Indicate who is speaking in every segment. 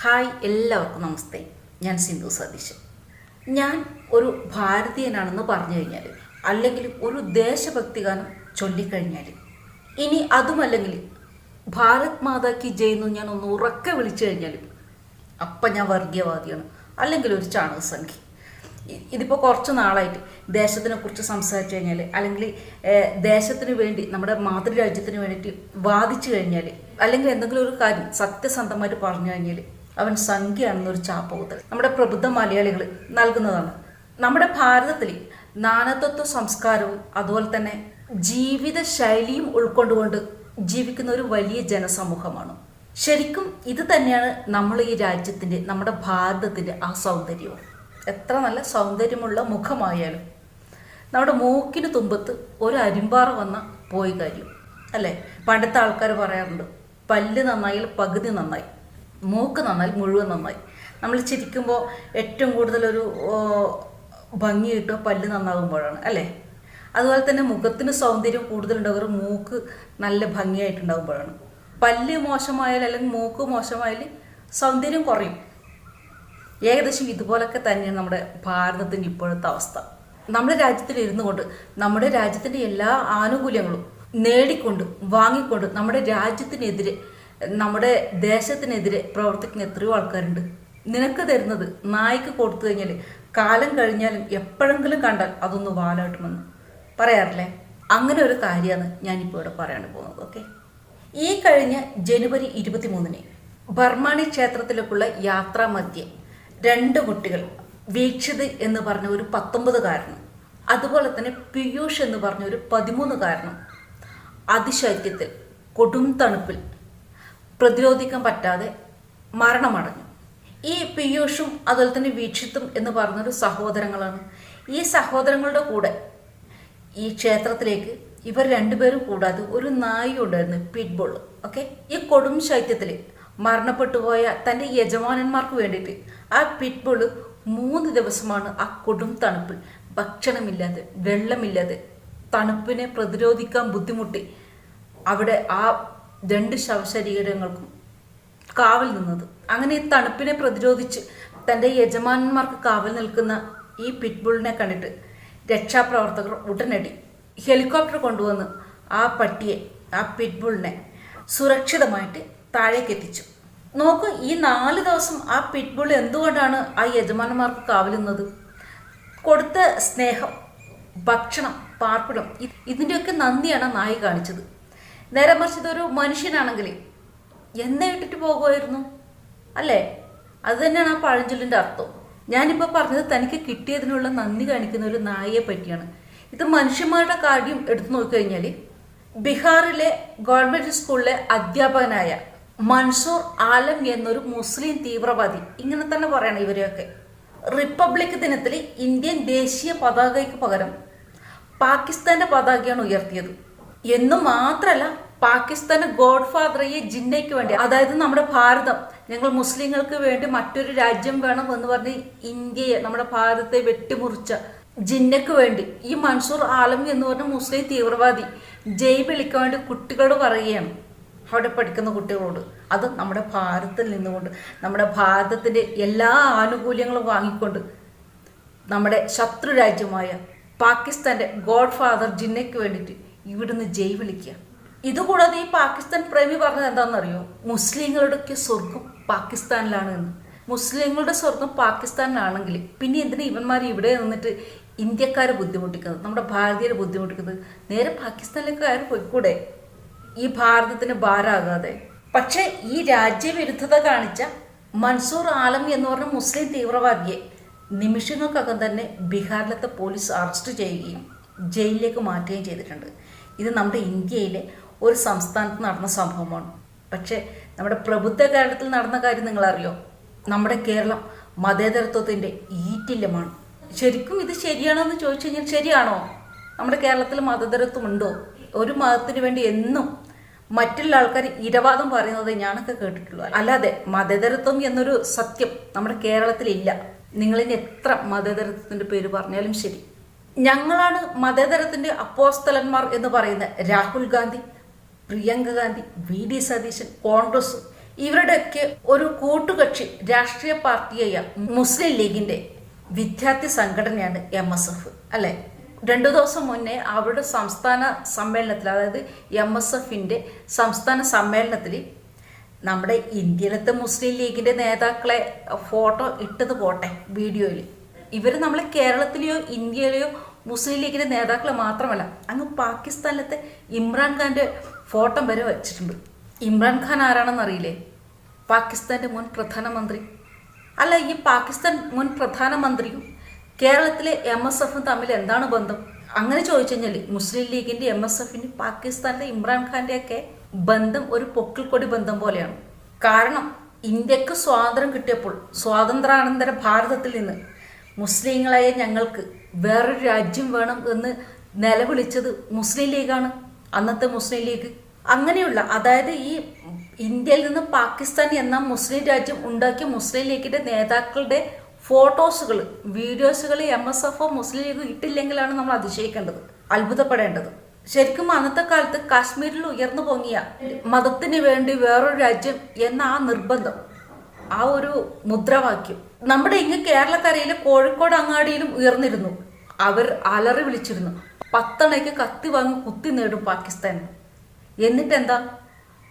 Speaker 1: Hi, എല്ലാവർക്കും നമസ്തേ. ഞാൻ സിന്ധു സതീശൻ. ഞാൻ ഒരു ഭാരതീയനാണെന്ന് പറഞ്ഞു കഴിഞ്ഞാൽ, അല്ലെങ്കിൽ ഒരു ദേശഭക്തി ഗാനം ചൊല്ലിക്കഴിഞ്ഞാൽ, ഇനി അതുമല്ലെങ്കിൽ ഭാരത് മാതാ കി ജയ് എന്ന് ഞാൻ ഒന്ന് ഉറക്കെ വിളിച്ചു കഴിഞ്ഞാൽ അപ്പം ഞാൻ വർഗീയവാദിയാണ്, അല്ലെങ്കിൽ ഒരു ചാണകസംഖ്യ. ഇതിപ്പോൾ കുറച്ച് നാളായിട്ട് ദേശത്തിനെ കുറിച്ച് സംസാരിച്ചു കഴിഞ്ഞാൽ, അല്ലെങ്കിൽ ദേശത്തിന് വേണ്ടി നമ്മുടെ മാതൃരാജ്യത്തിന് വേണ്ടിയിട്ട് വാദിച്ചു കഴിഞ്ഞാൽ, അല്ലെങ്കിൽ എന്തെങ്കിലും ഒരു കാര്യം സത്യസന്ധമായിട്ട് പറഞ്ഞു കഴിഞ്ഞാൽ അവൻ സംഖ്യയാണെന്നൊരു ചാപ്പകുത്തൽ നമ്മുടെ പ്രബുദ്ധ മലയാളികൾ നൽകുന്നതാണ്. നമ്മുടെ ഭാരതത്തിൽ നാനാത്വ സംസ്കാരവും അതുപോലെ തന്നെ ജീവിത ശൈലിയും ഉൾക്കൊണ്ടുകൊണ്ട് ജീവിക്കുന്ന ഒരു വലിയ ജനസമൂഹമാണ്. ശരിക്കും ഇത് തന്നെയാണ് നമ്മൾ ഈ രാജ്യത്തിൻ്റെ, നമ്മുടെ ഭാരതത്തിൻ്റെ ആ സൗന്ദര്യവും. എത്ര നല്ല സൗന്ദര്യമുള്ള മുഖമായാലും നമ്മുടെ മൂക്കിന് തുമ്പത്ത് ഒരു അരിമ്പാറ വന്ന പോയി കാര്യം അല്ലേ. പണ്ടത്തെ ആൾക്കാർ പറയാറുണ്ട്, പല്ല് നന്നായാൽ പകുതി നന്നായി, മൂക്ക് നന്നായി മുഴുവൻ നന്നായി. നമ്മൾ ചിരിക്കുമ്പോൾ ഏറ്റവും കൂടുതലൊരു ഭംഗി കിട്ടുക പല്ല് നന്നാകുമ്പോഴാണ് അല്ലേ. അതുപോലെ തന്നെ മുഖത്തിന് സൗന്ദര്യം കൂടുതലുണ്ടാവുക മൂക്ക് നല്ല ഭംഗിയായിട്ടുണ്ടാകുമ്പോഴാണ്. പല്ല് മോശമായാൽ അല്ലെങ്കിൽ മൂക്ക് മോശമായാൽ സൗന്ദര്യം കുറയും. ഏകദേശം ഇതുപോലൊക്കെ തന്നെയാണ് നമ്മുടെ ഭാരതത്തിൻ്റെ ഇപ്പോഴത്തെ അവസ്ഥ. നമ്മുടെ രാജ്യത്തിൽ ഇരുന്നു കൊണ്ട് നമ്മുടെ രാജ്യത്തിൻ്റെ എല്ലാ ആനുകൂല്യങ്ങളും നേടിക്കൊണ്ട് വാങ്ങിക്കൊണ്ട് നമ്മുടെ രാജ്യത്തിനെതിരെ, നമ്മുടെ ദേശത്തിനെതിരെ പ്രവർത്തിക്കുന്ന എത്രയോ ആൾക്കാരുണ്ട്. നിനക്ക് തരുന്നത് നായ്ക്ക് കൊടുത്തു കഴിഞ്ഞാൽ കാലം കഴിഞ്ഞാലും എപ്പോഴെങ്കിലും കണ്ടാൽ അതൊന്ന് വാലാട്ടുമെന്ന് പറയാറില്ലേ. അങ്ങനെ ഒരു കാര്യമാണ് ഞാനിപ്പോൾ ഇവിടെ പറയാൻ പോകുന്നത്. ഓക്കെ, ഈ കഴിഞ്ഞ ജനുവരി 23-ന് ബർമാണി ക്ഷേത്രത്തിലേക്കുള്ള യാത്രാ മധ്യേ 2 കുട്ടികൾ, വീക്ഷിത് എന്ന് പറഞ്ഞ ഒരു 19-കാരനും അതുപോലെ തന്നെ പീയൂഷ് എന്ന് പറഞ്ഞ ഒരു 13-കാരനും അതിശൈത്യത്തിൽ കൊടും തണുപ്പിൽ പ്രതിരോധിക്കാൻ പറ്റാതെ മരണമടഞ്ഞു. ഈ പീയൂഷും അതുപോലെ തന്നെ വീക്ഷിത്തും എന്ന് പറഞ്ഞൊരു സഹോദരങ്ങളാണ്. ഈ സഹോദരങ്ങളുടെ കൂടെ ഈ ക്ഷേത്രത്തിലേക്ക് ഇവർ 2 പേരും കൂടാതെ ഒരു നായി ഉണ്ടായിരുന്നു, പിറ്റ്ബുൾ. ഓക്കെ, ഈ കൊടും ശൈത്യത്തിൽ മരണപ്പെട്ടുപോയ തൻ്റെ യജമാനന്മാർക്ക് വേണ്ടിയിട്ട് ആ പിറ്റ്ബുൾ 3 ദിവസമാണ് ആ കൊടും തണുപ്പിൽ ഭക്ഷണമില്ലാതെ വെള്ളമില്ലാതെ തണുപ്പിനെ പ്രതിരോധിക്കാൻ ബുദ്ധിമുട്ടി അവിടെ ആ 2 ശവശരീരങ്ങൾക്കും കാവൽ നിന്നത്. അങ്ങനെ ഈ തണുപ്പിനെ പ്രതിരോധിച്ച് തൻ്റെ യജമാനന്മാർക്ക് കാവൽ നിൽക്കുന്ന ഈ പിറ്റ്ബുളിനെ കണ്ടിട്ട് രക്ഷാപ്രവർത്തകർ ഉടനടി ഹെലികോപ്റ്റർ കൊണ്ടുവന്ന് ആ പട്ടിയെ, ആ പിറ്റ്ബുളിനെ സുരക്ഷിതമായിട്ട് താഴേക്ക് എത്തിച്ചു. നോക്കൂ, ഈ 4 ദിവസം ആ പിറ്റ്ബുൾ എന്തുകൊണ്ടാണ് ആ യജമാനന്മാർക്ക് കാവലുന്നത്? കൊടുത്ത സ്നേഹം, ഭക്ഷണം, പാർപ്പിടം, ഇതിൻ്റെയൊക്കെ നന്ദിയാണ് നായി കാണിച്ചത്. നേരെ മറിച്ച് ഇതൊരു മനുഷ്യനാണെങ്കിൽ എന്നെ ഇട്ടിട്ട് പോകുമായിരുന്നു അല്ലേ. അത് തന്നെയാണ് ആ പഴഞ്ചൊല്ലിൻ്റെ അർത്ഥം. ഞാനിപ്പോൾ പറഞ്ഞത് തനിക്ക് കിട്ടിയതിനുള്ള നന്ദി കാണിക്കുന്ന ഒരു നായയെ പറ്റിയാണ്. ഇത് മനുഷ്യന്മാരുടെ കാര്യം എടുത്തു നോക്കിക്കഴിഞ്ഞാൽ ബീഹാറിലെ ഗവൺമെൻറ് സ്കൂളിലെ അധ്യാപകനായ മൻസൂർ ആലം എന്നൊരു മുസ്ലിം തീവ്രവാദി, ഇങ്ങനെ തന്നെ പറയണം ഇവരെയൊക്കെ, റിപ്പബ്ലിക് ദിനത്തിൽ ഇന്ത്യൻ ദേശീയ പതാകയ്ക്ക് പകരം പാകിസ്ഥാന്റെ പതാകയാണ് ഉയർത്തിയത്. എന്നു മാത്രമല്ല, പാകിസ്ഥാന്റെ ഗോഡ് ഫാദറായ ജിന്നയ്ക്ക് വേണ്ടി, അതായത് നമ്മുടെ ഭാരതം ഞങ്ങൾ മുസ്ലിങ്ങൾക്ക് വേണ്ടി മറ്റൊരു രാജ്യം വേണം എന്ന് പറഞ്ഞ് ഇന്ത്യയെ, നമ്മുടെ ഭാരതത്തെ വെട്ടിമുറിച്ച ജിന്നയ്ക്ക് വേണ്ടി ഈ മൻസൂർ ആലം എന്ന് പറഞ്ഞ മുസ്ലിം തീവ്രവാദി ജയ് വിളിക്കാൻ വേണ്ടി കുട്ടികളോട് പറയുകയാണ്, അവിടെ പഠിക്കുന്ന കുട്ടികളോട്. അത് നമ്മുടെ ഭാരതത്തിൽ നിന്നുകൊണ്ട്, നമ്മുടെ ഭാരതത്തിൻ്റെ എല്ലാ ആനുകൂല്യങ്ങളും വാങ്ങിക്കൊണ്ട് നമ്മുടെ ശത്രു രാജ്യമായ പാകിസ്ഥാന്റെ ഗോഡ് ഫാദർ ജിന്നയ്ക്ക് വേണ്ടിയിട്ട് ഇവിടുന്ന് ജയ് വിളിക്കുക. ഇതുകൂടാതെ ഈ പാകിസ്ഥാൻ പ്രേമി പറഞ്ഞത് എന്താണെന്നറിയോ? മുസ്ലിങ്ങളുടെയൊക്കെ സ്വർഗം പാകിസ്ഥാനിലാണ് എന്ന്. മുസ്ലിങ്ങളുടെ സ്വർഗം പാകിസ്ഥാനിലാണെങ്കിൽ പിന്നെ എന്തിനാ ഇവന്മാർ ഇവിടെ നിന്നിട്ട് ഇന്ത്യക്കാരെ ബുദ്ധിമുട്ടിക്കുന്നത്, നമ്മുടെ ഭാരതീയരെ ബുദ്ധിമുട്ടിക്കുന്നത്? നേരെ പാകിസ്ഥാനിലേക്ക് കയറി പോയിക്കൂടെ, ഈ ഭാരതത്തിന് ഭാരമാകാതെ. പക്ഷേ ഈ രാജ്യവിരുദ്ധത കാണിച്ച മൻസൂർ ആലം എന്ന് പറഞ്ഞ മുസ്ലിം തീവ്രവാദിയെ നിമിഷങ്ങൾക്കകം തന്നെ ബീഹാറിലത്തെ പോലീസ് അറസ്റ്റ് ചെയ്യുകയും ജയിലിലേക്ക് മാറ്റുകയും ചെയ്തിട്ടുണ്ട്. ഇത് നമ്മുടെ ഇന്ത്യയിലെ ഒരു സംസ്ഥാനത്ത് നടന്ന സംഭവമാണ്. പക്ഷേ നമ്മുടെ പ്രബുദ്ധ കേരളത്തിൽ നടന്ന കാര്യം നിങ്ങളറിയോ? നമ്മുടെ കേരളം മതേതരത്വത്തിൻ്റെ ഈറ്റില്ലമാണ്. ശരിക്കും ഇത് ശരിയാണോ എന്ന് ചോദിച്ചു കഴിഞ്ഞാൽ ശരിയാണോ? നമ്മുടെ കേരളത്തിൽ മതേതരത്വം ഉണ്ടോ? ഒരു മതത്തിന് വേണ്ടി എന്നും മറ്റുള്ള ആൾക്കാർ ഇരവാദം പറയുന്നത് ഞാനൊക്കെ കേട്ടിട്ടുള്ളൂ. അല്ലാതെ മതേതരത്വം എന്നൊരു സത്യം നമ്മുടെ കേരളത്തിലില്ല. നിങ്ങളിനി എത്ര മതേതരത്വത്തിൻ്റെ പേര് പറഞ്ഞാലും ശരി. ഞങ്ങളാണ് മതേതരത്തിൻ്റെ അപ്പോസ്തലന്മാർ എന്ന് പറയുന്ന രാഹുൽ ഗാന്ധി, പ്രിയങ്ക ഗാന്ധി, വി ഡി സതീശൻ, കോൺഗ്രസ്, ഇവരുടെയൊക്കെ ഒരു കൂട്ടുകക്ഷി രാഷ്ട്രീയ പാർട്ടിയായ മുസ്ലിം ലീഗിന്റെ വിദ്യാർത്ഥി സംഘടനയാണ് MSF അല്ലെ. 2 ദിവസം മുന്നേ അവരുടെ സംസ്ഥാന സമ്മേളനത്തിൽ, അതായത് MSFന്റെ സംസ്ഥാന സമ്മേളനത്തിൽ നമ്മുടെ ഇന്ത്യയിലത്തെ മുസ്ലിം ലീഗിന്റെ നേതാക്കളെ ഫോട്ടോ ഇട്ടത് പോട്ടെ, വീഡിയോയിൽ ഇവർ നമ്മളെ കേരളത്തിലെയോ ഇന്ത്യയിലെയോ മുസ്ലിം ലീഗിന്റെ നേതാക്കളെ മാത്രമല്ല, അങ്ങ് പാകിസ്ഥാനിലത്തെ ഇമ്രാൻഖാന്റെ ഫോട്ടോ വരെ വെച്ചിട്ടുണ്ട്. ഇമ്രാൻഖാൻ ആരാണെന്ന് അറിയില്ലേ? പാകിസ്ഥാന്റെ മുൻ പ്രധാനമന്ത്രി. അല്ല, ഈ പാകിസ്ഥാൻ മുൻ പ്രധാനമന്ത്രിയും കേരളത്തിലെ MSFും തമ്മിൽ എന്താണ് ബന്ധം? അങ്ങനെ ചോദിച്ചു കഴിഞ്ഞാൽ മുസ്ലിം ലീഗിന്റെ MSFന്റെ പാകിസ്ഥാനിലെ ഇമ്രാൻഖാന്റെ ഒക്കെ ബന്ധം ഒരു പൊക്കിൾക്കൊടി ബന്ധം പോലെയാണ്. കാരണം ഇന്ത്യക്ക് സ്വാതന്ത്ര്യം കിട്ടിയപ്പോൾ സ്വാതന്ത്ര്യാനന്തര ഭാരതത്തിൽ നിന്ന് മുസ്ലിങ്ങളായ ഞങ്ങൾക്ക് വേറൊരു രാജ്യം വേണം എന്ന് നിലവിളിച്ചത് മുസ്ലിം ലീഗാണ്, അന്നത്തെ മുസ്ലിം ലീഗ്. അങ്ങനെയുള്ള, അതായത് ഈ ഇന്ത്യയിൽ നിന്ന് പാകിസ്ഥാൻ എന്ന മുസ്ലിം രാജ്യം ഉണ്ടാക്കിയ മുസ്ലിം ലീഗിന്റെ നേതാക്കളുടെ ഫോട്ടോസുകൾ, വീഡിയോസുകൾ MSF മുസ്ലിം ലീഗ് ഇട്ടില്ലെങ്കിലാണ് നമ്മൾ അതിശയിക്കേണ്ടത്, അത്ഭുതപ്പെടേണ്ടത്. ശരിക്കും അന്നത്തെ കാലത്ത് കാശ്മീരിൽ ഉയർന്നു പൊങ്ങിയ മതത്തിന് വേണ്ടി വേറൊരു രാജ്യം എന്ന ആ നിർബന്ധം, ആ ഒരു മുദ്രാവാക്യം നമ്മുടെ ഇങ്ങ് കേരളക്കരയിലെ കോഴിക്കോട് അങ്ങാടിയിലും ഉയർന്നിരുന്നു. അവർ അലറി വിളിച്ചിരുന്നു, 10 അണയ്ക്ക് കത്തി വാങ്ങി കുത്തി നേടും പാകിസ്ഥാൻ. എന്നിട്ടെന്താ,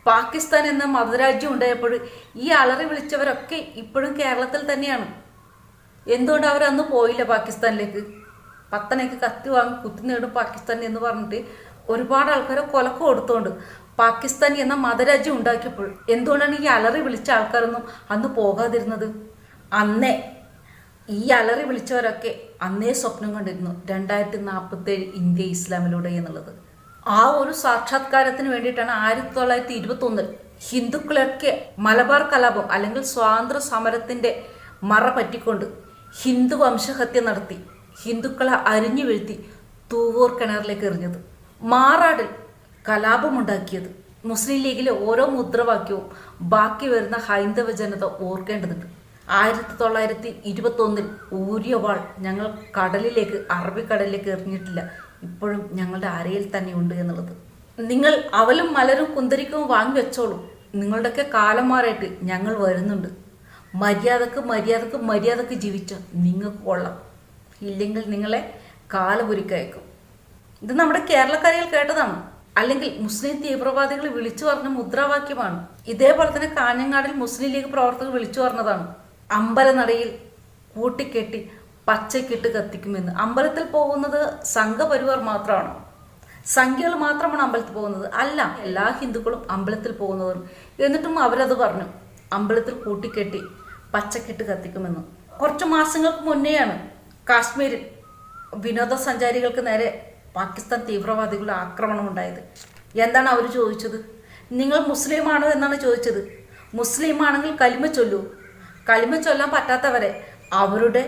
Speaker 1: പാകിസ്ഥാൻ എന്ന മതരാജ്യം ഉണ്ടായപ്പോൾ ഈ അലറി വിളിച്ചവരൊക്കെ ഇപ്പോഴും കേരളത്തിൽ തന്നെയാണ്. എന്തുകൊണ്ട് അവരന്ന് പോയില്ല പാകിസ്ഥാനിലേക്ക്? 10 അണയ്ക്ക് കത്തി വാങ്ങി കുത്തി നേടും പാകിസ്ഥാൻ എന്ന് പറഞ്ഞിട്ട് ഒരുപാട് ആൾക്കാരെ കൊലക്ക് കൊടുത്തോണ്ട് പാകിസ്ഥാൻ എന്ന മതരാജ്യം ഉണ്ടാക്കിയപ്പോൾ എന്തുകൊണ്ടാണ് ഈ അലറി വിളിച്ച ആൾക്കാരൊന്നും അന്ന് പോകാതിരുന്നത്? അന്നേ ഈ അലറി വിളിച്ചവരൊക്കെ അന്നേ സ്വപ്നം കണ്ടിരുന്നു 2047 ഇന്ത്യ ഇസ്ലാമിലൂടെ എന്നുള്ളത്. ആ ഒരു സാക്ഷാത്കാരത്തിന് വേണ്ടിയിട്ടാണ് 1921 ഹിന്ദുക്കളൊക്കെ മലബാർ കലാപം അല്ലെങ്കിൽ സ്വാതന്ത്ര്യ സമരത്തിന്റെ മറ പറ്റിക്കൊണ്ട് ഹിന്ദു വംശഹത്യ നടത്തി ഹിന്ദുക്കളെ അരിഞ്ഞു വീഴ്ത്തി തൂവൂർ കിണറിലേക്ക് എറിഞ്ഞത്. മാറാടിൽ കലാപമുണ്ടാക്കിയത്. മുസ്ലിം ലീഗിലെ ഓരോ മുദ്രാവാക്യവും ബാക്കി വരുന്ന ഹൈന്ദവ ജനത ഓർക്കേണ്ടതുണ്ട്. 1921 ഊരിയ വാൾ ഞങ്ങൾ കടലിലേക്ക്, അറബിക്കടലിലേക്ക് എറിഞ്ഞിട്ടില്ല, ഇപ്പോഴും ഞങ്ങളുടെ അരയിൽ തന്നെ ഉണ്ട് എന്നുള്ളത്. നിങ്ങൾ അവലും മലരും കുന്തരിക്കവും വാങ്ങി വെച്ചോളൂ, നിങ്ങളുടെയൊക്കെ കാലം മാറിയിട്ട് ഞങ്ങൾ വരുന്നുണ്ട്. മര്യാദക്ക് ജീവിച്ച നിങ്ങൾക്ക് കൊള്ളാം, ഇല്ലെങ്കിൽ നിങ്ങളെ കാലപുരിക്കയക്കും. ഇത് നമ്മുടെ കേരളക്കരയിൽ കേട്ടതാണ്, അല്ലെങ്കിൽ മുസ്ലിം തീവ്രവാദികൾ വിളിച്ചു പറഞ്ഞ മുദ്രാവാക്യമാണ്. ഇതേപോലെ തന്നെ കാഞ്ഞങ്ങാടിൽ മുസ്ലിം ലീഗ് പ്രവർത്തകർ വിളിച്ചു പറഞ്ഞതാണ്, അമ്പലനടയിൽ കൂട്ടിക്കെട്ടി പച്ചക്കിട്ട് കത്തിക്കുമെന്ന്. അമ്പലത്തിൽ പോകുന്നത് സംഘപരിവാർ മാത്രമാണ്, സംഖ്യകൾ മാത്രമാണ് അമ്പലത്തിൽ പോകുന്നത്, അല്ല എല്ലാ ഹിന്ദുക്കളും അമ്പലത്തിൽ പോകുന്നവരും. എന്നിട്ടും അവരത് പറഞ്ഞു, അമ്പലത്തിൽ കൂട്ടിക്കെട്ടി പച്ചക്കിട്ട് കത്തിക്കുമെന്ന്. കുറച്ച് മാസങ്ങൾക്ക് മുന്നെയാണ് കാശ്മീരിൽ വിനോദസഞ്ചാരികൾക്ക് നേരെ പാകിസ്ഥാൻ തീവ്രവാദികളുടെ ആക്രമണം ഉണ്ടായത്. എന്താണ് അവർ ചോദിച്ചത്? നിങ്ങൾ മുസ്ലിമാണോ എന്നാണ് ചോദിച്ചത്. മുസ്ലിം ആണെങ്കിൽ കലിമ ചൊല്ലൂ. കലിമ ചൊല്ലാൻ പറ്റാത്തവരെ അവരുടെ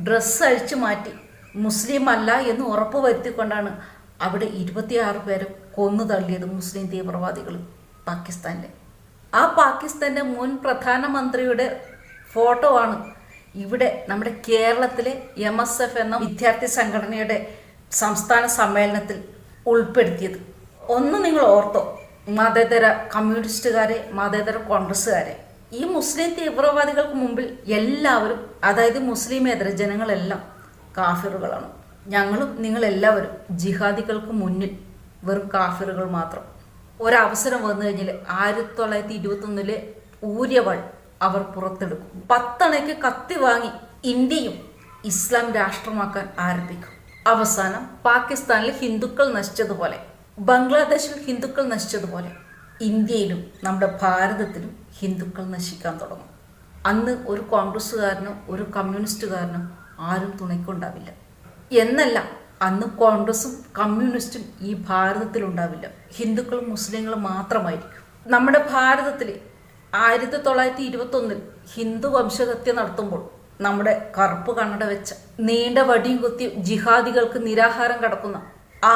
Speaker 1: ഡ്രസ്സ് അഴിച്ചു മാറ്റി മുസ്ലിം അല്ല എന്ന് ഉറപ്പ് വരുത്തിക്കൊണ്ടാണ് അവിടെ 26 പേരെ കൊന്നു തള്ളിയത് മുസ്ലിം തീവ്രവാദികൾ പാകിസ്ഥാനിലെ. ആ പാകിസ്ഥാന്റെ മുൻ പ്രധാനമന്ത്രിയുടെ ഫോട്ടോ ആണ് ഇവിടെ നമ്മുടെ കേരളത്തിലെ MSF എന്ന വിദ്യാർത്ഥി സംഘടനയുടെ സംസ്ഥാന സമ്മേളനത്തിൽ ഉൾപ്പെടുത്തിയത്. ഒന്ന് നിങ്ങൾ ഓർത്തോ, മതേതര കമ്മ്യൂണിസ്റ്റുകാരെ, മതേതര കോൺഗ്രസ്സുകാരെ, ഈ മുസ്ലിം തീവ്രവാദികൾക്ക് മുമ്പിൽ എല്ലാവരും, അതായത് മുസ്ലിമേതര ജനങ്ങളെല്ലാം കാഫിറുകളാണ്. ഞങ്ങളും നിങ്ങളെല്ലാവരും ജിഹാദികൾക്ക് മുന്നിൽ വെറും കാഫിറുകൾ മാത്രം. ഒരവസരം വന്നു കഴിഞ്ഞാൽ 1921 ഊര്യവാൾ അവർ പുറത്തെടുക്കും. 10 അണയ്ക്ക് കത്തി വാങ്ങി ഇന്ത്യയും ഇസ്ലാം രാഷ്ട്രമാക്കാൻ ആരംഭിക്കും. അവസാനം പാകിസ്ഥാനിൽ ഹിന്ദുക്കൾ നശിച്ചതുപോലെ, ബംഗ്ലാദേശിൽ ഹിന്ദുക്കൾ നശിച്ചതുപോലെ ഇന്ത്യയിലും നമ്മുടെ ഭാരതത്തിലും ഹിന്ദുക്കൾ നശിക്കാൻ തുടങ്ങും. അന്ന് ഒരു കോൺഗ്രസ്സുകാരനോ ഒരു കമ്മ്യൂണിസ്റ്റുകാരനോ ആരും തുണയ്ക്കുണ്ടാവില്ല. എന്നല്ല, അന്ന് കോൺഗ്രസും കമ്മ്യൂണിസ്റ്റും ഈ ഭാരതത്തിലുണ്ടാവില്ല. ഹിന്ദുക്കളും മുസ്ലിങ്ങളും മാത്രമായിരിക്കും. നമ്മുടെ ഭാരതത്തിൽ 1921 ഹിന്ദു വംശഹത്യ നടത്തുമ്പോൾ നമ്മുടെ കറുപ്പ് കണ്ണട വെച്ച നീണ്ട വടിയും കുത്തി ജിഹാദികൾക്ക് നിരാഹാരം കടക്കുന്ന ആ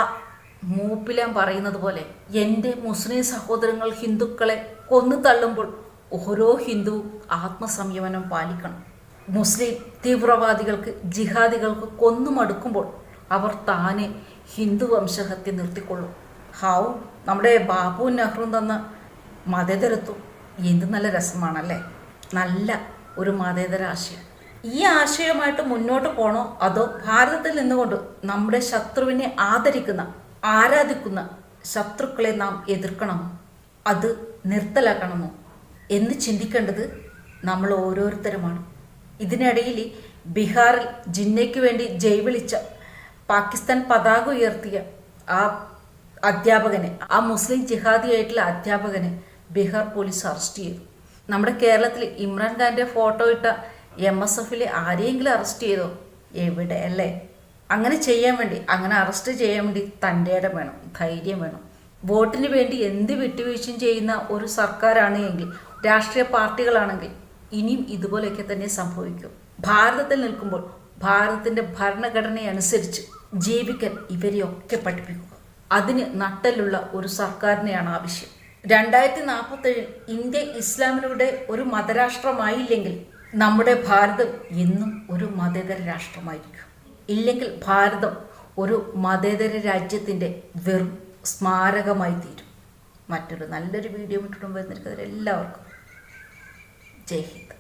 Speaker 1: മൂപ്പിലാൻ പറയുന്നത് പോലെ എൻ്റെ മുസ്ലിം സഹോദരങ്ങൾ ഹിന്ദുക്കളെ കൊന്നു തള്ളുമ്പോൾ ഓരോ ഹിന്ദുവും ആത്മസംയമനം പാലിക്കണം. മുസ്ലിം തീവ്രവാദികൾക്ക്, ജിഹാദികൾക്ക് കൊന്നു മടുക്കുമ്പോൾ അവർ താനെ ഹിന്ദു വംശഹത്യ നിർത്തിക്കൊള്ളും. ഹാവും നമ്മുടെ ബാബു നെഹ്റു തന്ന മതേതരത്വം എന്ത് നല്ല രസമാണല്ലേ, നല്ല ഒരു മതേതര ആശയം. ഈ ആശയമായിട്ട് മുന്നോട്ട് പോകണോ അതോ ഭാരതത്തിൽ നിന്നുകൊണ്ട് നമ്മുടെ ശത്രുവിനെ ആദരിക്കുന്ന ആരാധിക്കുന്ന ശത്രുക്കളെ നാം എതിർക്കണമോ, അത് നിർത്തലാക്കണമോ എന്ന് ചിന്തിക്കേണ്ടത് നമ്മൾ ഓരോരുത്തരുമാണ്. ഇതിനിടയിൽ ബീഹാറിൽ ജിന്നയ്ക്ക് വേണ്ടി ജയ് വിളിച്ച പാകിസ്ഥാൻ പതാക ഉയർത്തിയ ആ അധ്യാപകനെ, ആ മുസ്ലിം ജിഹാദിയായിട്ടുള്ള അധ്യാപകനെ ബീഹാർ പോലീസ് അറസ്റ്റ് ചെയ്തു. നമ്മുടെ കേരളത്തിൽ ഇമ്രാൻഖാൻ്റെ ഫോട്ടോ ഇട്ട MSF ആരെയെങ്കിലും അറസ്റ്റ് ചെയ്തോ? എവിടെ അല്ലേ? അങ്ങനെ ചെയ്യാൻ വേണ്ടി, അങ്ങനെ അറസ്റ്റ് ചെയ്യാൻ വേണ്ടി തൻ്റെ ഇടം വേണം, ധൈര്യം വേണം. വോട്ടിന് വേണ്ടി എന്ത് വിട്ടുവീഴ്ചയും ചെയ്യുന്ന ഒരു സർക്കാരാണ് എങ്കിൽ, രാഷ്ട്രീയ പാർട്ടികളാണെങ്കിൽ ഇനിയും ഇതുപോലെയൊക്കെ തന്നെ സംഭവിക്കും. ഭാരതത്തിൽ നിൽക്കുമ്പോൾ ഭാരതത്തിൻ്റെ ഭരണഘടനയനുസരിച്ച് ജീവിക്കാൻ ഇവരെയൊക്കെ പഠിപ്പിക്കുക. അതിന് നട്ടലുള്ള ഒരു സർക്കാരിനെയാണ് ആവശ്യം. 2047 ഇന്ത്യ ഇസ്ലാമിലൂടെ ഒരു മതരാഷ്ട്രമായില്ലെങ്കിൽ നമ്മുടെ ഭാരതം എന്നും ഒരു മതേതര രാഷ്ട്രമായിരിക്കും. ഇല്ലെങ്കിൽ ഭാരതം ഒരു മതേതര രാജ്യത്തിൻ്റെ വെറും സ്മാരകമായി തീരും. മറ്റൊരു നല്ലൊരു വീഡിയോ ഇട്ടിട്ടും വരുന്നതിൽ എല്ലാവർക്കും ജയ് ഹിന്ദ്.